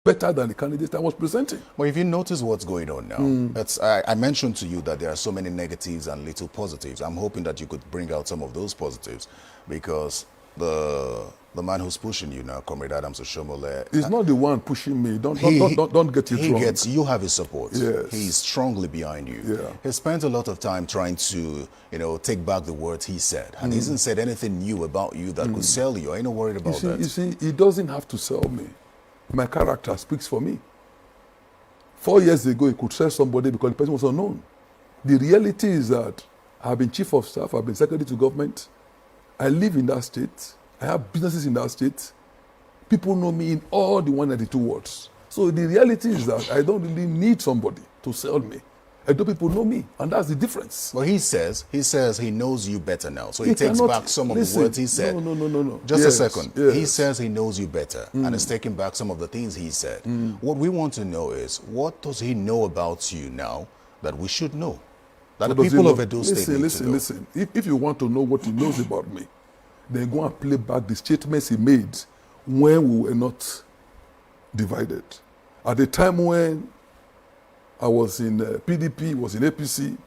better than the candidate I was presenting. Well, if you notice what's going on now, I mentioned to you that there are so many negatives and little positives. I'm hoping that you could bring out some of those positives, because the man who's pushing you now, Comrade Adams Oshomole, he's not the one pushing me. Don't get it wrong. You have his support. Yes. He's strongly behind you. Yeah. He spent a lot of time trying to, take back the words he said, and he hasn't said anything new about you that could sell you. Are you not worried about that? You see, he doesn't have to sell me. My character speaks for me. 4 years ago, he could sell somebody because the person was unknown. The reality is that I've been chief of staff, I've been secretary to government, I live in that state, I have businesses in that state. People know me in all the 192 wards. So the reality is that I don't really need somebody to sell me. I know people know me, and that's the difference. Well, he says he knows you better now. So he takes back some of the words he said. No. Just a second. Yes. He says he knows you better and is taking back some of the things he said. What we want to know is, what does he know about you now that we should know? That the people of Edo State need to know. Listen. If you want to know what he knows about me, then go and play back the statements he made when we were not divided. At the time when I was in PDP, was in APC,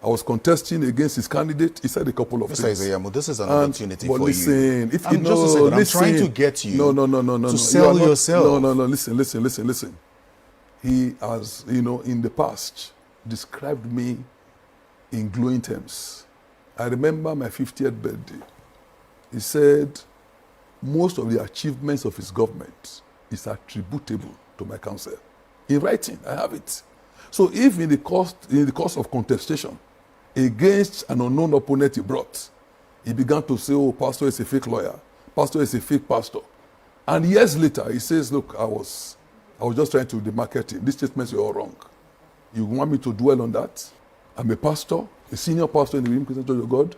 I was contesting against his candidate. He said a couple of things. Mr. Ize-Iyamu, this is an opportunity for listen, you. I'm trying to get you to sell yourself. No, listen. He has, in the past, described me in glowing terms. I remember my 50th birthday. He said most of the achievements of his government is attributable to my counsel. In writing, I have it. So if in the course of contestation against an unknown opponent he brought, he began to say, oh, pastor is a fake lawyer, pastor is a fake pastor. And years later, he says, look, I was just trying to demarket him. These statements were all wrong. You want me to dwell on that? I'm a pastor, a senior pastor in the Redeemed Christian Church of God.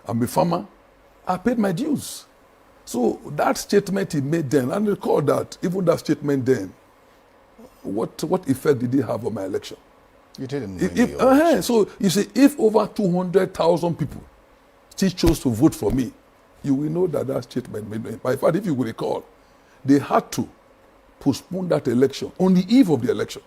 I'm a farmer. I paid my dues. So that statement he made then, and recall that, even that statement then, what effect did it have on my election? You didn't win the election. So you see, if over 200,000 people still chose to vote for me, you will know that statement made me. In fact, if you will recall, they had to postpone that election on the eve of the election,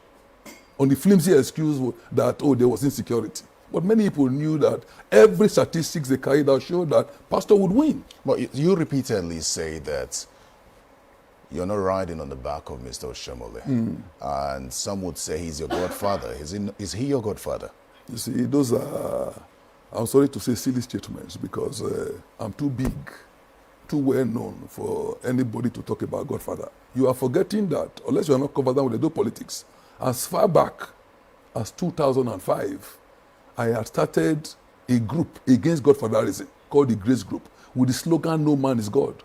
on the flimsy excuse that, there was insecurity. But many people knew that every statistics they carried out showed that pastor would win. But you repeatedly say that you're not riding on the back of Mr. Oshomole. And some would say he's your godfather. Is he your godfather? You see, those are, I'm sorry to say, silly statements, because I'm too big, too well known for anybody to talk about godfather. You are forgetting that, unless you are not covered down with the politics, as far back as 2005, I had started a group against godfatherism called the Grace Group with the slogan, no man is God.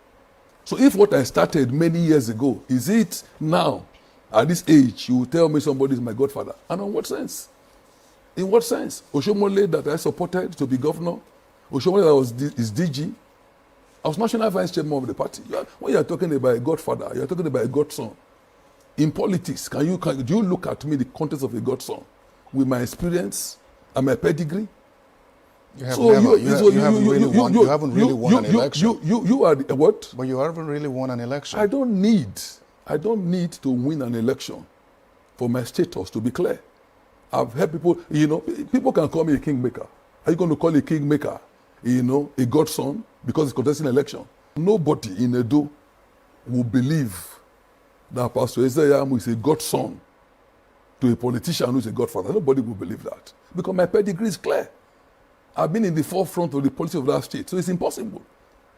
So if what I started many years ago, is it now, at this age, you will tell me somebody is my godfather? And in what sense? In what sense? Oshomole that I supported to be governor, Oshomole that was his DG, I was national vice chairman of the party. When you are talking about a godfather, you are talking about a godson. In politics, do you look at me the context of a godson with my experience and my pedigree? You haven't really won an election. You are the, what? But you haven't really won an election. I don't need to win an election for my status to be clear. I've heard people, people can call me a kingmaker. Are you going to call a kingmaker, a godson, because he's contesting an election? Nobody in Edo will believe that Pastor Ize-Iyamu is a godson to a politician who is a godfather. Nobody will believe that, because my pedigree is clear. I've been in the forefront of the policy of that state, so it's impossible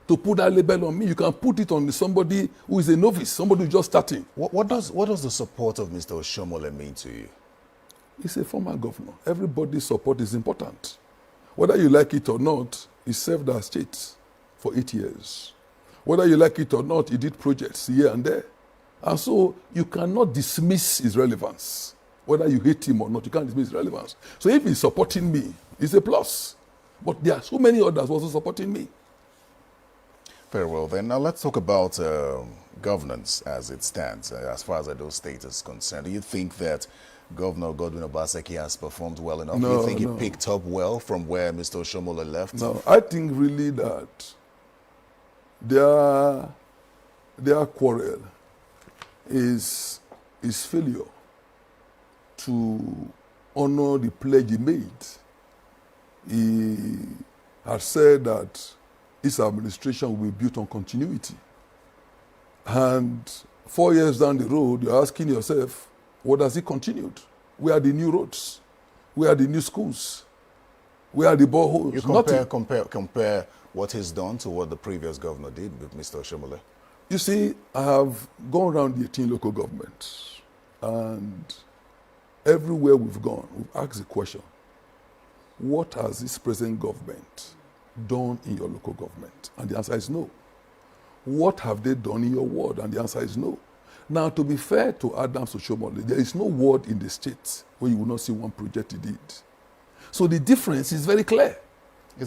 to put that label on me. You can put it on somebody who is a novice, somebody who's just starting. What does the support of Mr. Oshomole mean to you? He's a former governor. Everybody's support is important. Whether you like it or not, he served our state for 8 years. Whether you like it or not, he did projects here and there. And so you cannot dismiss his relevance. Whether you hate him or not, you can't dismiss his relevance. So if he's supporting me, it's a plus. But there are so many others also supporting me. Very well, then. Now let's talk about governance as it stands, as far as Edo State is concerned. Do you think that Governor Godwin Obaseki has performed well enough? Do you think he picked up well from where Mr. Oshomole left? No, I think really that their quarrel is his failure to honor the pledge he made. He had said that his administration will be built on continuity. And 4 years down the road, you're asking yourself, what has he continued? Where are the new roads? Where are the new schools? Where are the boreholes? You compare what he's done to what the previous governor did with Mr. Oshomole. You see, I have gone around the 18 local governments, and everywhere we've gone, we've asked the question, what has this present government done in your local government? And the answer is no. What have they done in your ward? And the answer is no. Now, to be fair to Adams Oshomole, there is no ward in the state where you will not see one project he did. So the difference is very clear.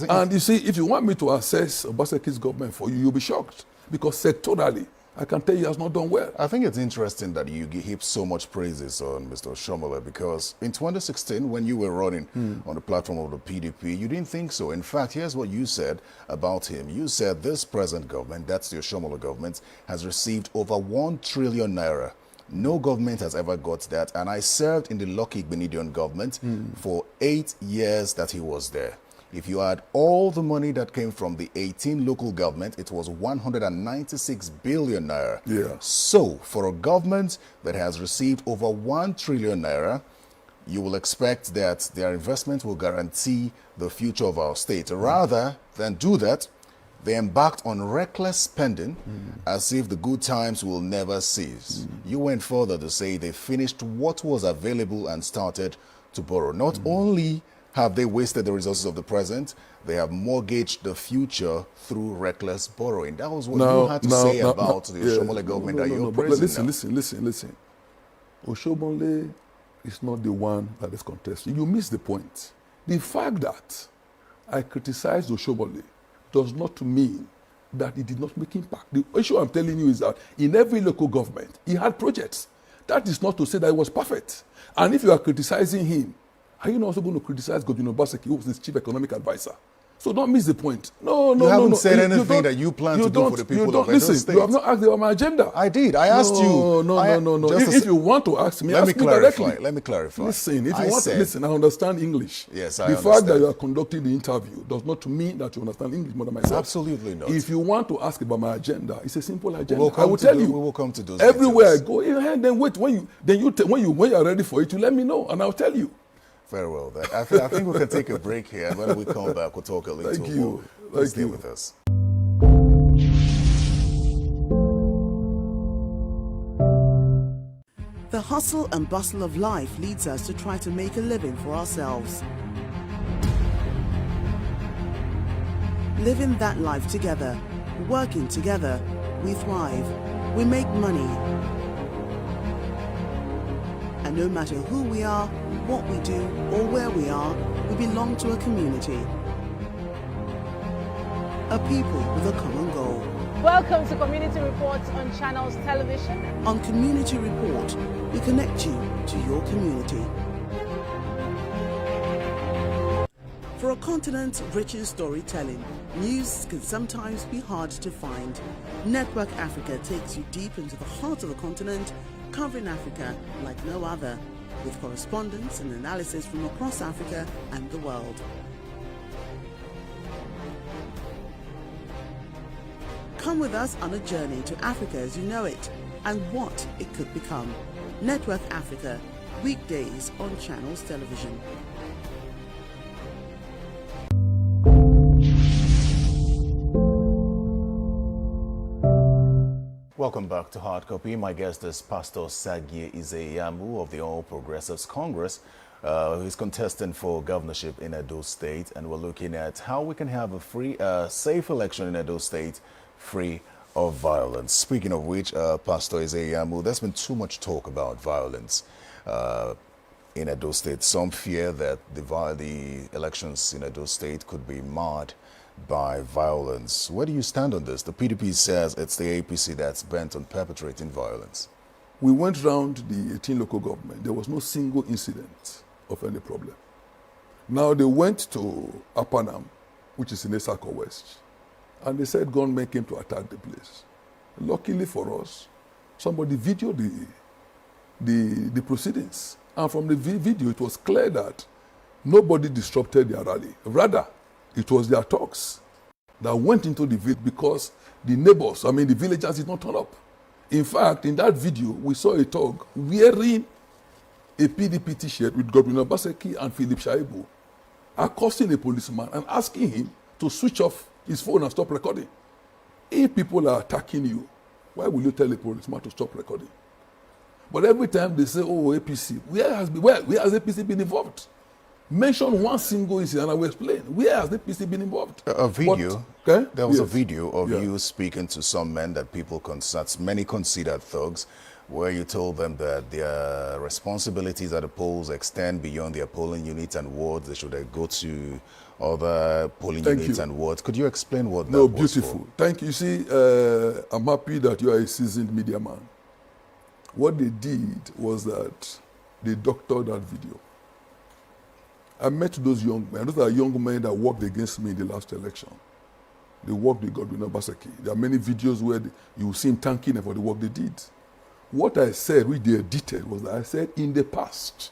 And you see, if you want me to assess Obaseki's government for you, you'll be shocked. Because sectorally, I can tell you he has not done well. I think it's interesting that you heap so much praises on Mr. Oshomole, because in 2016, when you were running on the platform of the PDP, you didn't think so. In fact, here's what you said about him. You said this present government, that's the Oshomole government, has received over 1 trillion naira. No government has ever got that. And I served in the Lucky Benedion government for 8 years that he was there. If you add all the money that came from the 18 local government, it was 196 billion naira. Yeah. So, for a government that has received over 1 trillion naira, you will expect that their investment will guarantee the future of our state. Rather than do that, they embarked on reckless spending as if the good times will never cease. You went further to say they finished what was available and started to borrow. Not only have they wasted the resources of the present, they have mortgaged the future through reckless borrowing. That was what you had to say about the Oshomole government that you're praising. Listen. Oshomole is not the one that is contesting. You missed the point. The fact that I criticized Oshomole does not mean that he did not make impact. The issue I'm telling you is that in every local government, he had projects. That is not to say that he was perfect. And if you are criticizing him, are you not also going to criticize Godwin Obaseki, who was his chief economic advisor? So don't miss the point. No. You haven't said anything that you plan to do for the people of Edo State. Listen, you have not asked about my agenda. I did. I asked you. No. If you want to ask me, ask me directly. Let me clarify. Listen, if you want to listen, I understand English. Yes, I understand. The fact that you are conducting the interview does not mean that you understand English more than myself. Absolutely not. If you want to ask about my agenda, it's a simple agenda. I will tell you. We will come to those everywhere details. I go. Then wait. When you are ready for it, you let me know, and I'll tell you. Very well, then. I think we can take a break here, and when we come back, we'll talk a little more. Stay with us. The hustle and bustle of life leads us to try to make a living for ourselves. Living that life together, working together, we thrive, we make money. And no matter who we are, what we do, or where we are, we belong to a community. A people with a common goal. Welcome to Community Reports on Channels Television. On Community Report, we connect you to your community. For a continent rich in storytelling, news can sometimes be hard to find. Network Africa takes you deep into the heart of the continent, covering Africa like no other, with correspondence and analysis from across Africa and the world. Come with us on a journey to Africa as you know it and what it could become. Network Africa, weekdays on Channels Television. Welcome back to Hard Copy. My guest is Pastor Osagie Ize-Iyamu of the All Progressives Congress, who is contesting for governorship in Edo State, and we're looking at how we can have a free, safe election in Edo State, free of violence. Speaking of which, Pastor Ize-Iyamu, there's been too much talk about violence in Edo State. Some fear that the elections in Edo State could be marred by violence. Where do you stand on this? The PDP says it's the APC that's bent on perpetrating violence. We went round the 18 local government. There was no single incident of any problem. Now they went to Apanam, which is in Esako West, and they said gunmen came to attack the place. Luckily for us, somebody videoed the proceedings. And from the video, it was clear that nobody disrupted their rally. Rather, it was their talks that went into the village because the neighbors, the villagers did not turn up. In fact, in that video, we saw a thug wearing a PDP t-shirt with Governor Obaseki and Philip Shaibu accosting a policeman and asking him to switch off his phone and stop recording. If people are attacking you, why will you tell a policeman to stop recording? But every time they say, oh, APC, where has APC been involved? Mention one single incident and I will explain. Where has APC been involved? A video. But, okay? There was yes. a video of Yeah. you speaking to some men that many considered thugs, where you told them that their responsibilities at the polls extend beyond their polling units and wards. They should go to other polling units and wards. Could you explain what that was? No, beautiful. Thank you. You see, I'm happy that you are a seasoned media man. What they did was that they doctored that video. I met those young men. Those are young men that worked against me in the last election. They worked with Godwin Obaseki. There are many videos where you will see him thanking them for the work they did. What I said, which they edited, was that I said, in the past,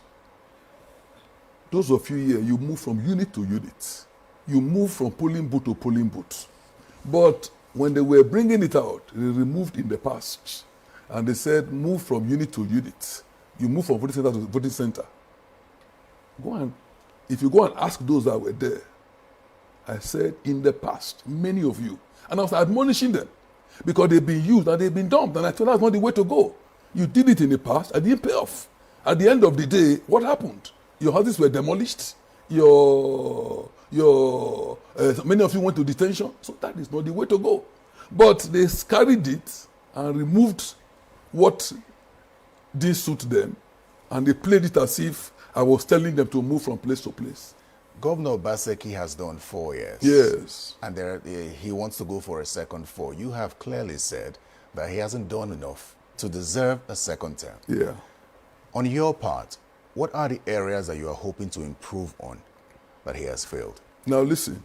those of you here, you move from unit to unit. You move from polling booth to polling booth. But when they were bringing it out, they removed in the past. And they said, move from unit to unit. You move from voting center to voting center. If you go and ask those that were there, I said, in the past, many of you, and I was admonishing them, because they've been used and they've been dumped, and I told them that's not the way to go. You did it in the past, and it didn't pay off. At the end of the day, what happened? Your houses were demolished, many of you went to detention, so that is not the way to go. But they carried it and removed what didn't suit them, and they played it as if I was telling them to move from place to place. Governor Obaseki has done 4 years. Yes. And he wants to go for a second 4. You have clearly said that he hasn't done enough to deserve a second term. Yeah. On your part, what are the areas that you are hoping to improve on that he has failed? Now listen,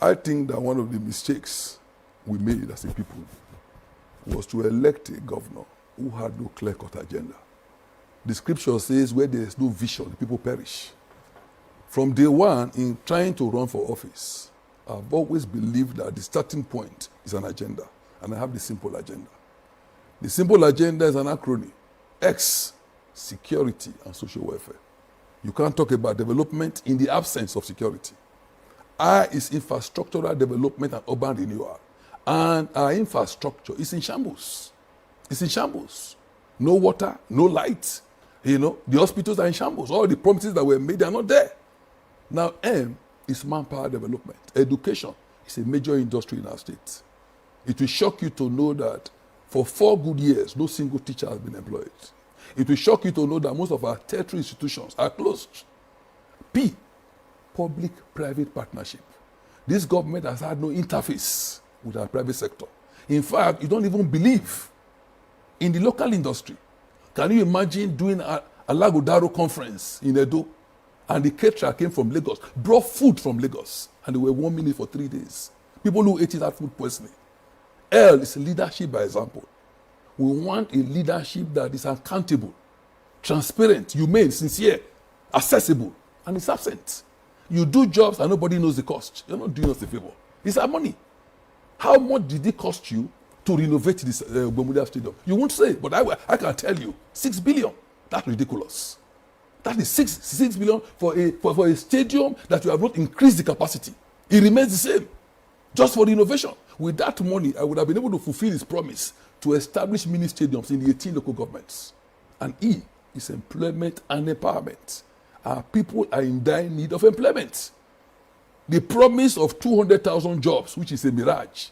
I think that one of the mistakes we made as a people was to elect a governor who had no clear-cut agenda. The scripture says where there is no vision, the people perish. From day one, in trying to run for office, I've always believed that the starting point is an agenda, and I have the simple agenda. The simple agenda is an acronym: X, security and social welfare. You can't talk about development in the absence of security. I is infrastructural development and urban renewal. And our infrastructure is in shambles. It's in shambles. No water, no light. The hospitals are in shambles. All the promises that were made are not there. Now, M is manpower development. Education is a major industry in our state. It will shock you to know that for 4 good years, no single teacher has been employed. It will shock you to know that most of our tertiary institutions are closed. P, public-private partnership. This government has had no interface with our private sector. In fact, you don't even believe in the local industry. Can you imagine doing a Lagodaro conference in Edo, and the caterer came from Lagos, brought food from Lagos, and they were 1 minute for 3 days. People who ate it had food poisoning. L is leadership by example. We want a leadership that is accountable, transparent, humane, sincere, accessible, and it's absent. You do jobs and nobody knows the cost. You're not doing us a favor. It's our money. How much did it cost you to renovate this Bermuda Stadium? You won't say, but I can tell you, 6 billion. That's ridiculous. That is 6 billion for a stadium that you have not increased the capacity. It remains the same, just for renovation. With that money, I would have been able to fulfill his promise to establish mini stadiums in the 18 local governments. And E is employment and empowerment. Our people are in dire need of employment. The promise of 200,000 jobs, which is a mirage,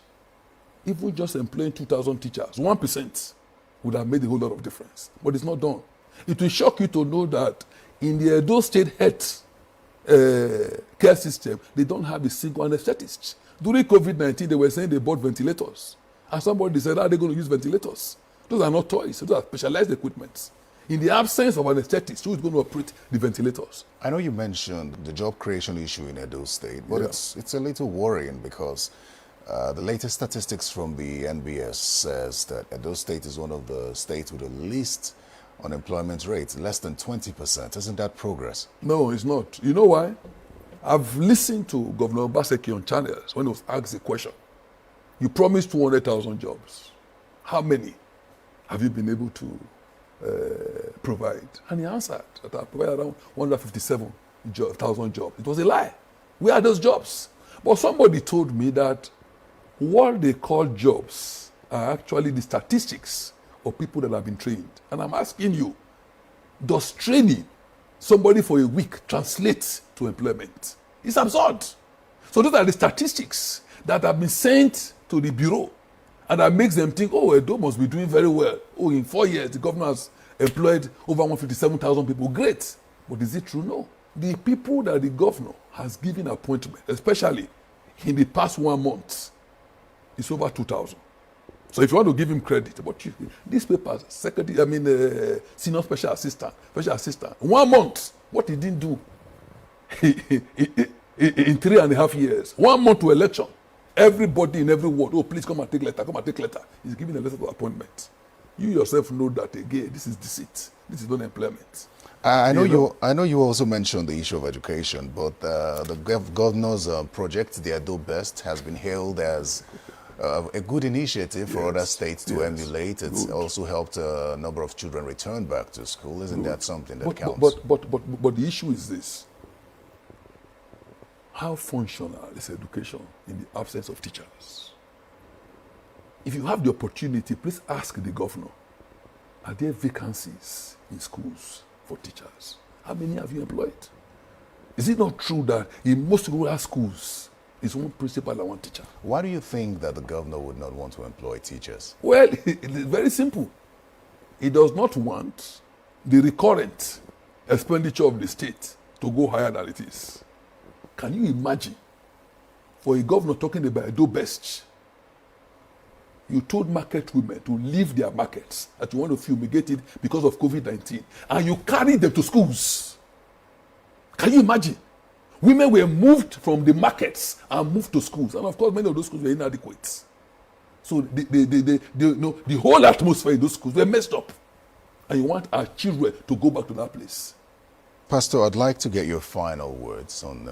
even just employing 2,000 teachers, 1% would have made a whole lot of difference. But it's not done. It will shock you to know that in the Edo State health care system, they don't have a single anesthetist. During COVID-19, they were saying they bought ventilators. And somebody said, how are they going to use ventilators? Those are not toys. Those are specialized equipment. In the absence of anesthetist, who is going to operate the ventilators? I know you mentioned the job creation issue in Edo State, but it's a little worrying because the latest statistics from the NBS says that Edo State is one of the states with the least unemployment rate, less than 20%. Isn't that progress? No, it's not. You know why? I've listened to Governor Obaseki on channels when he was asked the question. You promised 200,000 jobs. How many have you been able to provide? And he answered that I provided around 157,000 jobs. It was a lie. Where are those jobs? But somebody told me that what they call jobs are actually the statistics of people that have been trained. And I'm asking you, does training somebody for a week translate to employment? It's absurd. So those are the statistics that have been sent to the bureau, and that makes them think, oh, Edo must be doing very well. Oh, in 4 years, the governor has employed over 157,000 people. Great. But is it true? No. The people that the governor has given appointment, especially in the past 1 month, is over 2,000. So if you want to give him credit, but these papers, senior special assistant, 1 month, what he didn't do in 3.5 years, 1 month to election, everybody in every ward, oh, please come and take letter, He's giving a letter of appointment. You yourself know that, again, this is deceit. This is not employment. I know you also mentioned the issue of education, but the governor's project, the Edo Best, has been hailed as a good initiative for other states to emulate. It's also helped a number of children return back to school. Isn't that something that counts? But the issue is this. How functional is education in the absence of teachers? If you have the opportunity, please ask the governor, are there vacancies in schools for teachers? How many have you employed? Is it not true that in most rural schools, it's one principal and one teacher? Why do you think that the governor would not want to employ teachers? Well, it is very simple. He does not want the recurrent expenditure of the state to go higher than it is. Can you imagine, for a governor talking about Edo Best, you told market women to leave their markets, that you want to fumigate it because of COVID-19, and you carried them to schools. Can you imagine? Women were moved from the markets and moved to schools. And of course, many of those schools were inadequate. So the whole atmosphere in those schools were messed up. And you want our children to go back to that place. Pastor, I'd like to get your final words on,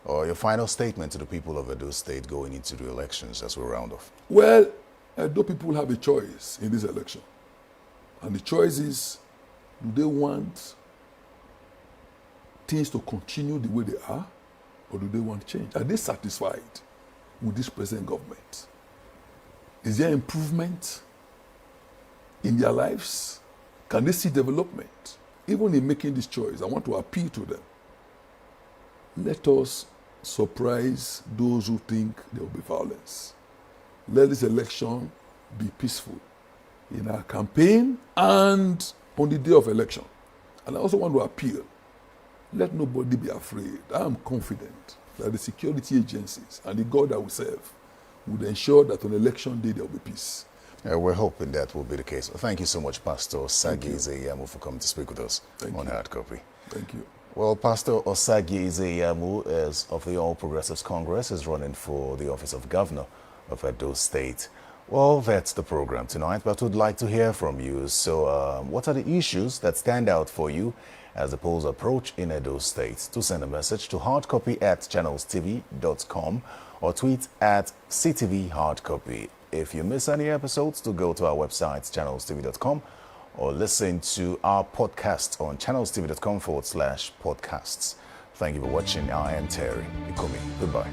or your final statement to the people of Edo State going into the elections as we round off. Well, Edo people have a choice in this election. And the choice is, do they want things to continue the way they are, or do they want change? Are they satisfied with this present government? Is there improvement in their lives? Can they see development? Even in making this choice, I want to appeal to them. Let us surprise those who think there will be violence. Let this election be peaceful in our campaign and on the day of election. And I also want to appeal. Let nobody be afraid. I am confident that the security agencies and the God that we serve would ensure that on election day there will be peace. We're hoping that will be the case. Thank you so much, Pastor Osagie Ize-Iyamu, for coming to speak with us on Hard Copy. Thank you. Well, Pastor Osagie Ize-Iyamu is of the All Progressives Congress, is running for the office of Governor of Edo State. Well, that's the program tonight, but we'd like to hear from you. So what are the issues that stand out for you as the polls approach in Edo State? To send a message to hardcopy@channelstv.com or tweet at @CTVHardCopy. If you miss any episodes, to go to our website, channelstv.com, or listen to our podcast on channelstv.com/podcasts. Thank you for watching. I am Terry Ikomi. Goodbye.